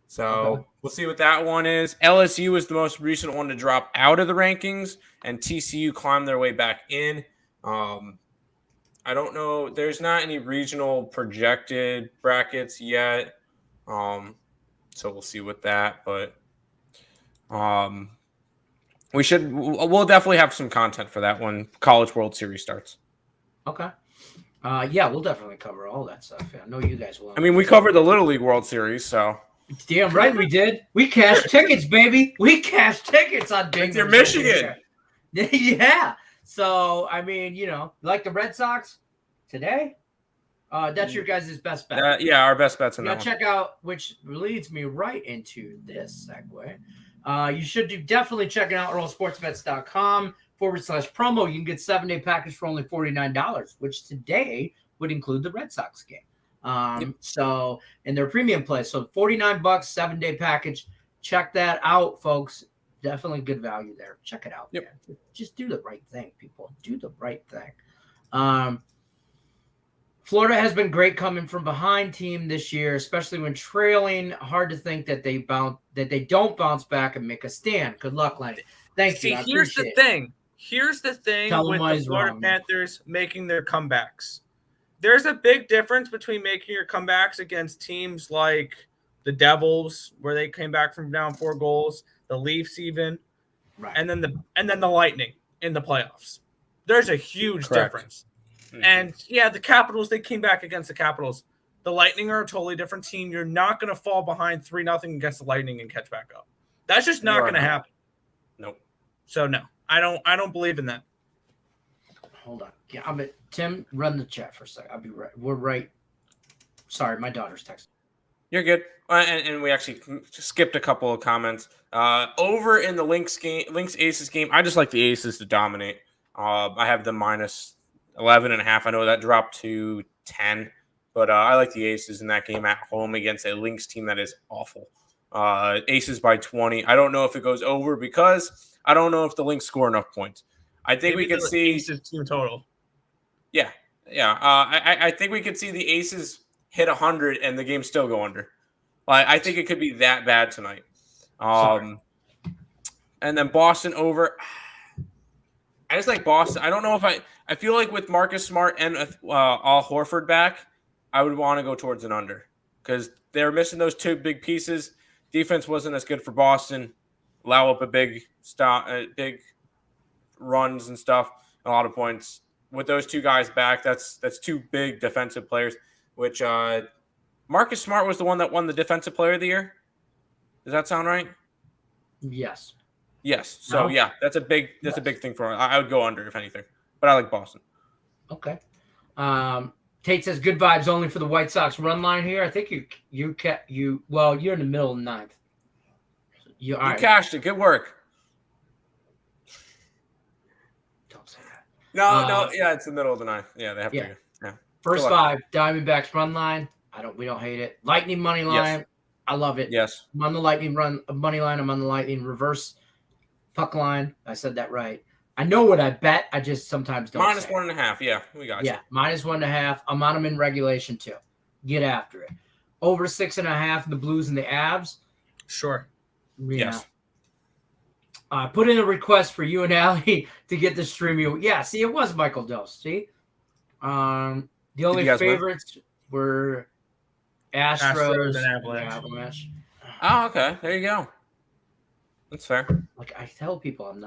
So we'll see what that one is. LSU is the most recent one to drop out of the rankings, and TCU climbed their way back in. I don't know. There's not any regional projected brackets yet. So we'll see with that. But we'll definitely have some content for that when College World Series starts. Okay. Yeah, we'll definitely cover all that stuff. I know you guys will. I mean, we covered the Little League World Series, so. Damn right we did. We cashed tickets, baby. We cashed tickets on Bing. It's your Michigan. Yeah. So, I mean, like the Red Sox today, that's your guys' best bet. Yeah, our best bets in now that check out, which leads me right into this segue. You should definitely check out earlsportsbets.com/promo. You can get 7-day package for only $49, which today would include the Red Sox game. So, in their premium play, so $49, 7-day package. Check that out, folks. Definitely good value there. Check it out. Yep. Man. Just do the right thing, people. Do the right thing. Florida has been great coming from behind team this year, especially when trailing. Hard to think that they don't bounce back and make a stand. Good luck, Lenny. Thank you. Here's the thing. Here's the thing with the Florida Panthers making their comebacks. There's a big difference between making your comebacks against teams like the Devils, where they came back from down 4 goals, the Leafs even, right, and then the Lightning in the playoffs. There's a huge difference. And yeah, the Capitals, they came back against the Capitals. The Lightning are a totally different team. You're not going to fall behind 3-0 against the Lightning and catch back up. That's just not going to happen. Nope. So no, I don't believe in that. Hold on. Yeah, Tim, run the chat for a second. I'll be right. We're right. Sorry, my daughter's texting. You're good. And we actually skipped a couple of comments. Over in the Lynx Aces game, I just like the Aces to dominate. I have the minus 11.5. I know that dropped to 10, but I like the Aces in that game at home against a Lynx team that is awful. Aces by 20. I don't know if it goes over because I don't know if the Lynx score enough points. I think we could see Aces team total. Yeah. I think we could see the Aces hit 100 and the game still go under. I think it could be that bad tonight. And then Boston over. I just like Boston. I don't know if I feel like with Marcus Smart and Al Horford back, I would want to go towards an under because they're missing those 2 big pieces. Defense wasn't as good for Boston. Allow up a big runs and stuff, a lot of points. With those 2 guys back, that's 2 big defensive players, which Marcus Smart was the one that won the Defensive Player of the Year. Does that sound right? Yes. So No? yeah, that's a big thing for him. I would go under if anything, but I like Boston. Okay. Tate says good vibes only for the White Sox run line here. I think you're in the middle of the 9th. You cashed it. Good work. Don't say that. No. Yeah, it's the middle of the 9th. Yeah, they have to. Yeah. First 5 Diamondbacks run line. We don't hate it. Lightning money line. Yes. I love it. Yes. I'm on the Lightning money line. I'm on the Lightning reverse puck line. I said that right. I know what I bet. I just sometimes don't. Minus 1.5. Yeah, we got you. Yeah, minus 1.5. I'm on them in regulation too. Get after it. Over 6.5. The Blues and the Avs. Sure. Yes. I put in a request for you and Allie to get the stream. Yeah, see, it was Michael Dose. See, the only favorites were Astros and Avalanche. Oh, okay. There you go. That's fair. I tell people I'm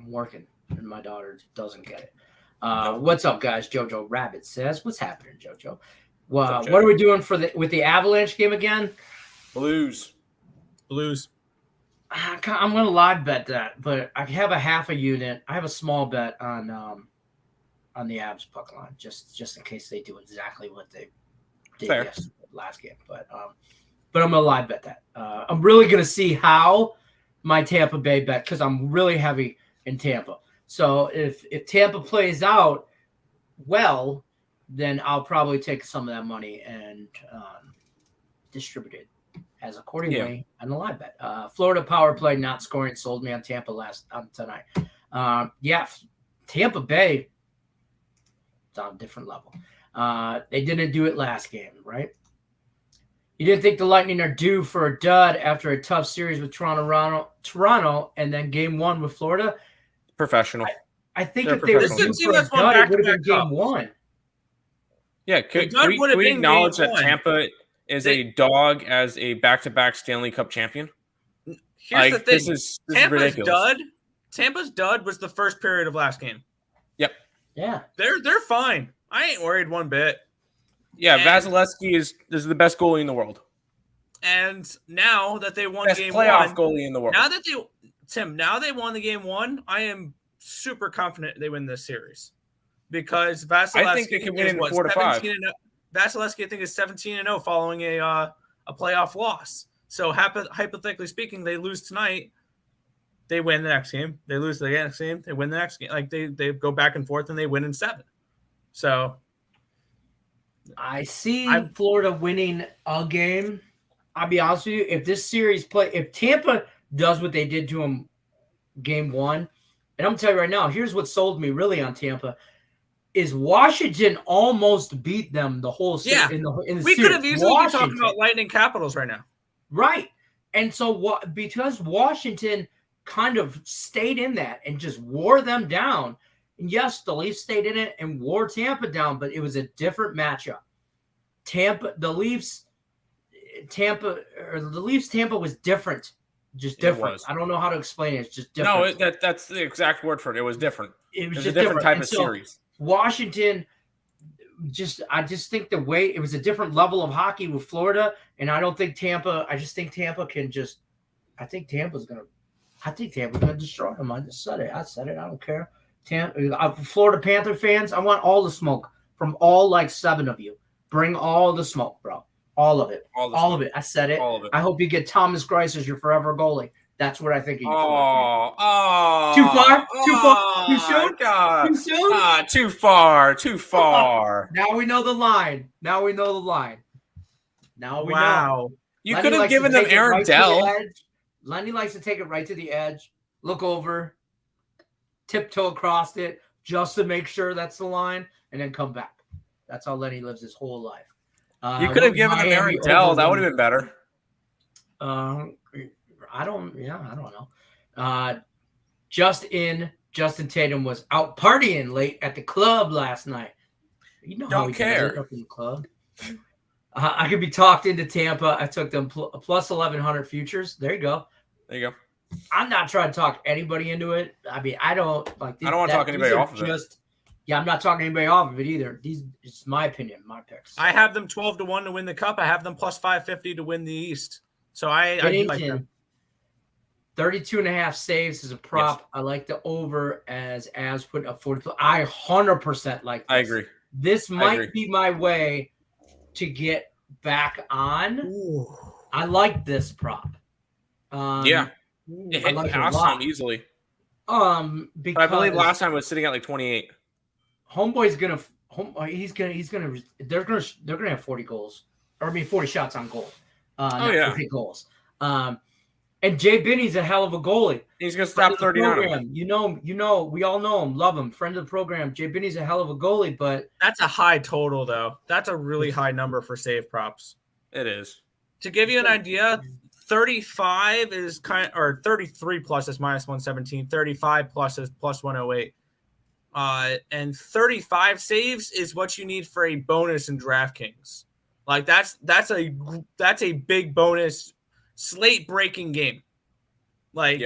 working, and my daughter doesn't get it. What's up, guys? Jojo Rabbit says, "What's happening, Jojo? What are we doing with the Avalanche game again?" Blues. I'm going to live bet that, but I have a half a unit. I have a small bet on the Avs puck line, just in case they do exactly what they did last game. But I'm going to live bet that. I'm really going to see how my Tampa Bay bet, because I'm really heavy in Tampa. So if Tampa plays out well, then I'll probably take some of that money and distribute it as accordingly on the live bet. Florida power play not scoring sold me on Tampa tonight. Tampa Bay, it's on a different level. They didn't do it last game, right? You didn't think the Lightning are due for a dud after a tough series with Toronto, and then game 1 with Florida? Professional. I think if they were due for a dud, it would have been game 1. Yeah, can we acknowledge that Tampa is a dog as a back-to-back Stanley Cup champion? Here's the thing. This is ridiculous. Tampa's dud was the first period of last game. Yep. Yeah. They're fine. I ain't worried one bit. Yeah, And- Vasilevsky is the best goalie in the world. And now that they won Best game playoff 1, goalie in the world. now they won the game 1, I am super confident they win this series because Vasilevsky I think they can win in 4 to 5. Vasilevsky, I think, is 17-0 following a playoff loss. So hypothetically speaking, they lose tonight, they win the next game. They lose the next game, they win the next game. Like they go back and forth and they win in 7. So I see Florida winning a game. I'll be honest with you. If this series if Tampa does what they did to them game 1, and I'm going to tell you right now, here's what sold me really on Tampa, is Washington almost beat them the whole series. Yeah. In the we series. could have easily been talking about Lightning Capitals right now. Right. And so because Washington kind of stayed in that and just wore them down, and yes, the Leafs stayed in it and wore Tampa down, but it was a different matchup. The Leafs Tampa was different. Just different. I don't know how to explain it. It's just different. No, that's the exact word for it. It was different. It was a just different type and of so series. Washington, I just think the way it was a different level of hockey with Florida, and I don't think Tampa. I just think Tampa can just. I think Tampa's gonna destroy them. I just said it. I don't care. Florida Panther fans, I want all the smoke from all 7 of you. Bring all the smoke, bro. All of it. All of it. I said it. All of it. I hope you get Thomas Greiss as your forever goalie. That's what I think. Too far? Too far? Too soon? God. Too soon? Too far. Now we know the line. Now we know. You Lenny could have likes given to them take it Aaron right to the Dell. edge. Lenny likes to take it right to the edge, look over, tiptoe across it just to make sure that's the line, and then come back. That's how Lenny lives his whole life. You could have given them Aaron Dell. That would have been better. I don't know. Justin Tatum was out partying late at the club last night. You know how he does it up in the club. I could be talked into Tampa. I took them plus 1,100 futures. There you go. I'm not trying to talk anybody into it. I mean, I don't want to talk anybody off of it. Yeah, I'm not talking anybody off of it either. It's my opinion, my picks. I have them 12-1 to win the cup. I have them plus 550 to win the East. So I like them. 32.5 saves is a prop. Yes. I like the over as put up 40. I 100% like this. I agree. This might be my way to get back on. Ooh. I like this prop. It hit last time easily. Because I believe last time it was sitting at 28. Homeboy's they're gonna have 40 goals. Or 40 shots on goal. 40 goals. And Jay Binney's a hell of a goalie. He's gonna stop 39. You know, we all know him, love him, friend of the program. Jay Binney's a hell of a goalie, but that's a high total though. That's a really high number for save props. It is. To give you an idea, 35 is or 33 plus is minus 117. 35 plus is plus 108. And 35 saves is what you need for a bonus in DraftKings. That's a big bonus, slate breaking game. Like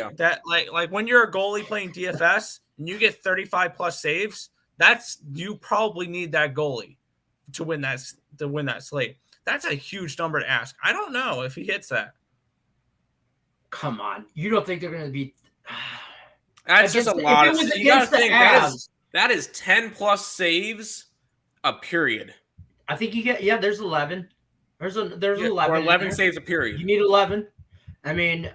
when you're a goalie playing DFS and you get 35 plus saves, you probably need that goalie to win that slate. That's a huge number to ask. I don't know if he hits that. Come on, you don't think they're going to be? That's just a lot of. You got to think that is 10 plus saves a period. I think you get there's 11. There's 11. Or 11 saves a period. You need 11. I mean,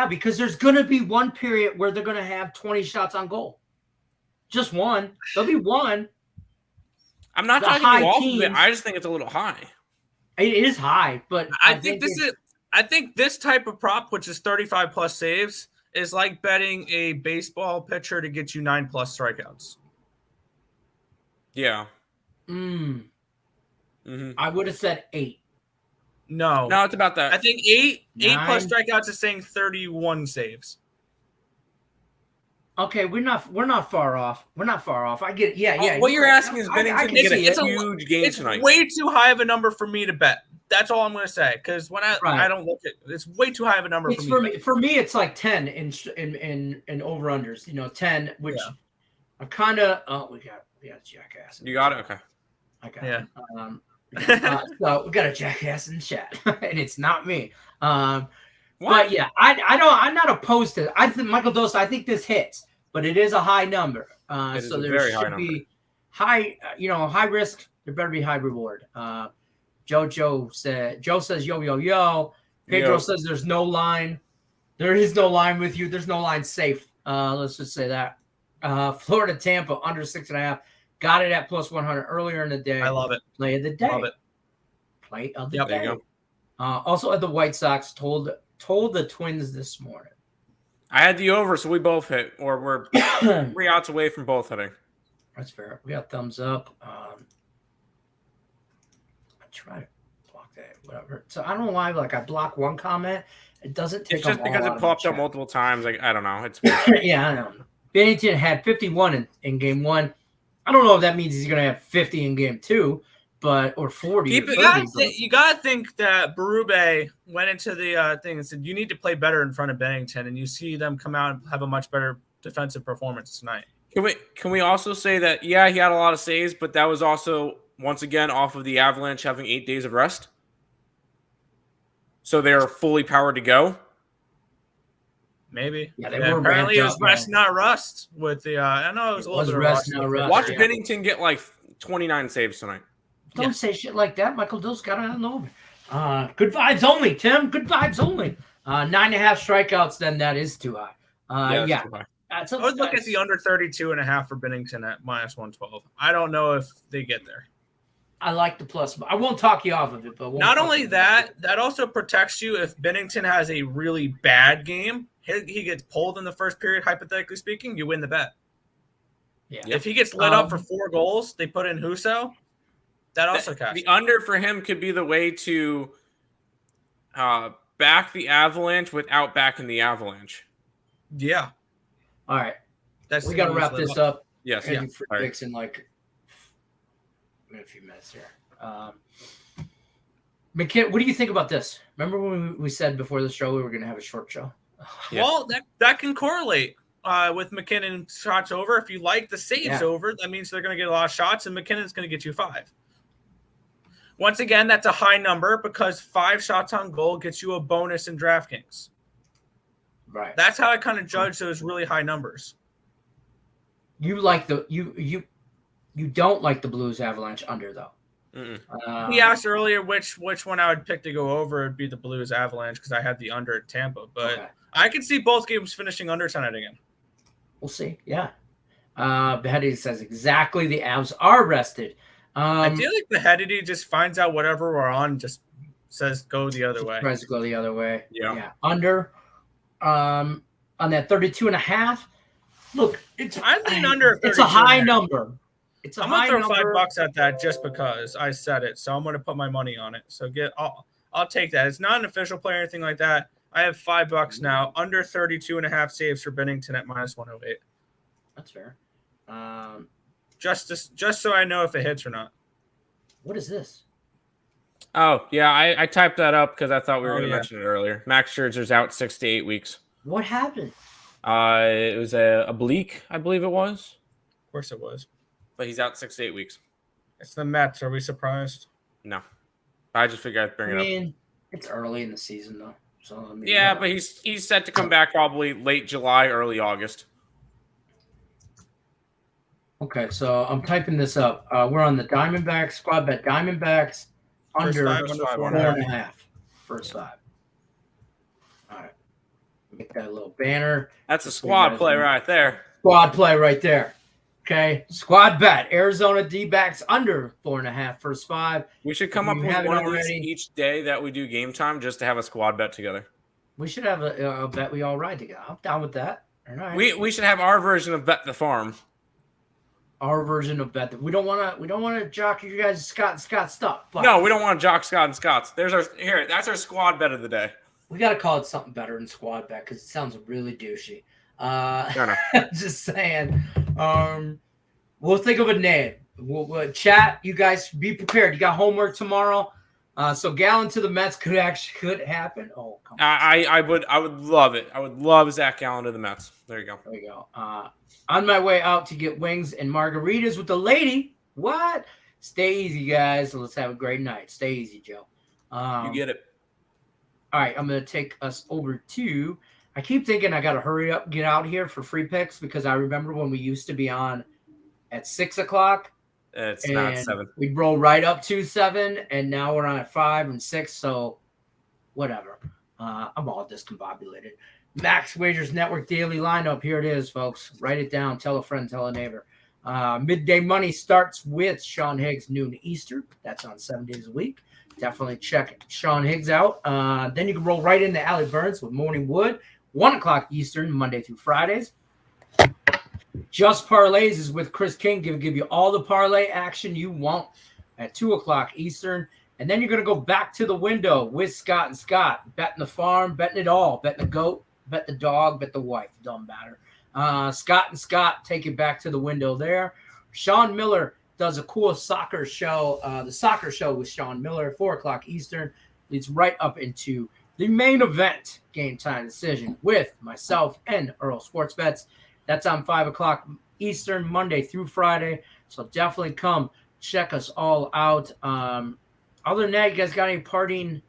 because there's going to be one period where they're going to have 20 shots on goal. Just one. There'll be one. I'm not talking you off of it. I just think it's a little high. It is high, but I think this type of prop, which is 35 plus saves, is like betting a baseball pitcher to get you 9 plus strikeouts. Yeah. Mm-hmm. I would have said 8. No, it's about that. I think 8 plus strikeouts is saying 31 saves. Okay, we're not far off. I get it. Yeah. What you're asking is Bennington to get a huge game tonight. It's way too high of a number for me to bet. That's all I'm going to say. Because when I don't look at it's way too high of a number for me. For me, it's like 10 in over unders. 10, which I'm kind of. Oh, we got a jackass. You got it. Okay. I got Yeah. it. So we got a jackass in the chat, and it's not me. What? But yeah, I'm not opposed to it. I think Michael Dosa. I think this hits, but it is a high number. It is So a there very should high number. be high. High risk. There better be high reward. Joe says yo yo yo. Pedro Yo. says there's no line. There is no line with you. There's no line safe. Let's just say that. Florida Tampa under 6.5. Got it at plus 100 earlier in the day. I love it. Play of the day. Love it. Play of the Yep. day. There you go. Also at the White Sox told the Twins this morning. I had the over, so we both hit, or we're 3 outs away from both hitting. That's fair. We got thumbs up. I try to block that, whatever. So I don't know why, like I block one comment, it doesn't take. It's just them all because out it of popped my up chat. multiple times. Like I don't know. It's weird. Yeah, I know. Bennington had 51 in game 1. I don't know if that means he's going to have 50 in game 2, or 40. Keep or it- 30, You gotta think that Berube went into the thing and said, you need to play better in front of Bennington, and you see them come out and have a much better defensive performance tonight. Can we also say that, yeah, he had a lot of saves, but that was also, once again, off of the Avalanche having 8 days of rest? So they're fully powered to go? Maybe. Yeah, they were apparently it was ramped up, rest, not rust. With the I know it was a little bit of rest, rust. not rust. Watch Yeah. Bennington get like 29 saves tonight. Don't say shit like that. Michael Dill's got it on over. Good vibes only, Tim. Good vibes only. 9.5 strikeouts, then that is too high. That's Yeah. too high. I would look at the under 32.5 for Bennington at minus 112. I don't know if they get there. I like the plus. I won't talk you off of it, but Not only that also protects you if Bennington has a really bad game. He gets pulled in the first period, hypothetically speaking, you win the bet. Yeah. If he gets lit up for 4 goals, they put in Husso. That also counts. The under for him could be the way to back the Avalanche without backing the Avalanche. Yeah. All right. That's We got to wrap this up. Yes. And Yeah. do free picks in like in a few minutes here. McKin, what do you think about this? Remember when we said before the show we were going to have a short show? Yeah. Well, that can correlate with McKinnon shots over. If you like the saves over, that means they're going to get a lot of shots, and McKinnon's going to get you 5. Once again, that's a high number because 5 shots on goal gets you a bonus in DraftKings. Right. That's how I kind of judge those really high numbers. You like you don't like the Blues Avalanche under though. He asked earlier which one I would pick to go over. It'd be the Blues Avalanche because I had the under at Tampa, but okay. I could see both games finishing under tonight again. We'll see. Yeah. Beheaded says exactly the Avs are rested. I feel like Beheaded just finds out whatever we're on, just says go the other way. Tries to go the other way. Yeah. Under on that 32.5. Look, I lean under. It's a high number. It's a I'm high gonna throw number. $5 at that just because I said it. So I'm gonna put my money on it. So I'll take that. It's not an official play or anything like that. I have $5 now. Under 32.5 saves for Bennington at minus 108. That's fair. Just so I know if it hits or not. What is this? Oh, yeah, I typed that up because I thought we were going to yeah. mention it earlier. Max Scherzer's out 6 to 8 weeks. What happened? It was a oblique, I believe it was. Of course it was. But he's out 6 to 8 weeks. It's the Mets. Are we surprised? No. I just figured I'd bring it up. It's early in the season, though. So Yeah, but he's set to come back probably late July, early August. Okay, so I'm typing this up. We're on the Diamondbacks, squad bet Diamondbacks under 4.5. First 5. All right. Make that little banner. That's a squad play right there. Squad play right there. Okay. Squad bet. Arizona D-backs under 4.5 first 5. We should come up You with have it one of these already. each day that we do game time just to have a squad bet together. We should have a bet we all ride together. I'm down with that. All right. We should have our version of Bet the Farm. Our version of bet. We don't want to jock you guys Scott stuff. But No, we don't want to jock Scott and Scott's. That's our squad bet of the day. we got to call it something better than squad bet because it sounds really douchey. No. Just saying. We'll think of a name. We'll chat. You guys be prepared. You got homework tomorrow. So Gallen to the Mets could happen. Oh, come on. I would love it. I would love Zach Gallen to the Mets. There you go. There we go. On my way out to get wings and margaritas with the lady. What? Stay easy, guys. Let's have a great night. Stay easy, Joe. You get it. All right, I'm going to take us over to – I keep thinking I got to hurry up, get out here for free picks because I remember when we used to be on at 6 o'clock. It's not 7. We'd roll right up to 7, and now we're on at 5 and 6, so whatever. I'm all discombobulated. Max Wagers Network Daily Lineup. Here it is, folks. Write it down. Tell a friend. Tell a neighbor. Midday Money starts with Sean Higgs, noon Eastern. That's on 7 days a week. Definitely check Sean Higgs out. Then you can roll right into Allie Burns with Morning Wood, 1 o'clock Eastern, Monday through Fridays. Just Parlays is with Chris King. Give you all the parlay action you want at 2 o'clock Eastern. And then you're going to go back to the window with Scott and Scott. Betting the farm, betting it all. Betting the goat, bet the dog, bet the wife. It doesn't matter. Scott and Scott take it back to the window there. Sean Miller does a cool soccer show. The soccer show with Sean Miller at 4 o'clock Eastern leads right up into the main event, Game Time Decision, with myself and Earl Sports Bets. That's on 5 o'clock Eastern, Monday through Friday. So definitely come check us all out. Other than that, you guys got any parting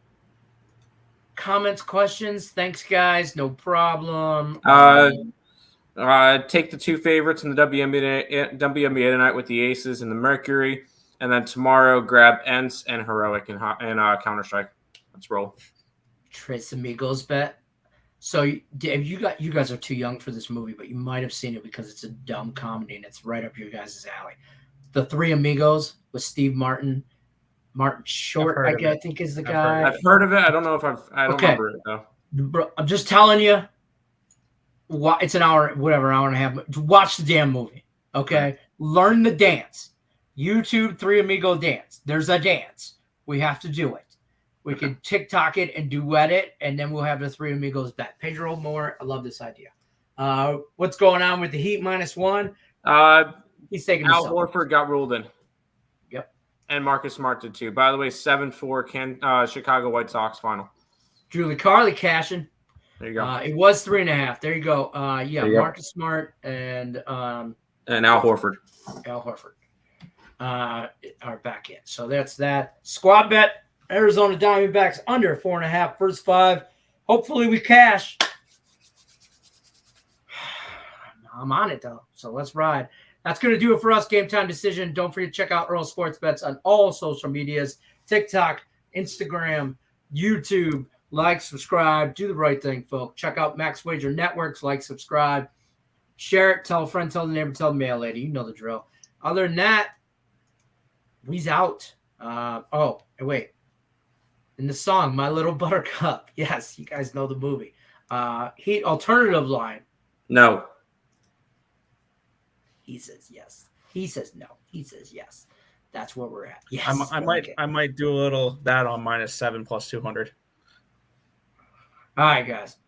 comments, questions? Thanks, guys. No problem. Take the 2 favorites in the WNBA tonight with the Aces and the Mercury. And then tomorrow, grab Ents and Heroic and Counter-Strike. Let's roll. Tres Amigos bet. So you guys are too young for this movie, but you might have seen it because it's a dumb comedy and it's right up your guys' alley. The Three Amigos with Steve Martin. Martin Short, I think is the guy. I've heard of it. I don't know if I don't remember it though. Bro, I'm just telling you. It's an hour, whatever, hour and a half. Watch the damn movie, okay? Right. Learn the dance. YouTube Three Amigo dance. There's a dance. We have to do it. We can TikTok it and duet it, and then we'll have the Three Amigos bet. Pedro Moore, I love this idea. What's going on with the Heat -1? He's taking Al Horford got ruled in. Yep. And Marcus Smart did too. By the way, 7-4 Chicago White Sox final. Julie Carly cashing. There you go. It was 3.5. There you go. Marcus Smart and Al Horford. Al Horford are back in. So that's that. Squad bet. Arizona Diamondbacks under 4.5. First 5. Hopefully we cash. I'm on it though. So let's ride. That's going to do it for us. Game Time Decision. Don't forget to check out Earl Sports Bets on all social medias. TikTok, Instagram, YouTube. Like, subscribe, do the right thing, folks. Check out Max Wager Networks. Like, subscribe, share it, tell a friend, tell the neighbor, tell the mail lady. You know the drill. Other than that, we's out. Wait. In the song, My Little Buttercup. Yes, you guys know the movie. Heat alternative line. No. He says yes. He says no. He says yes. That's where we're at. Yes. I might do a little that on -7 plus 200. All right, guys.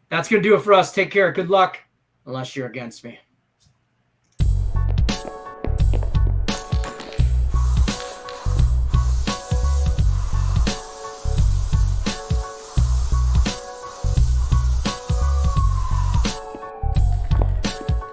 That's going to do it for us. Take care. Good luck, unless you're against me.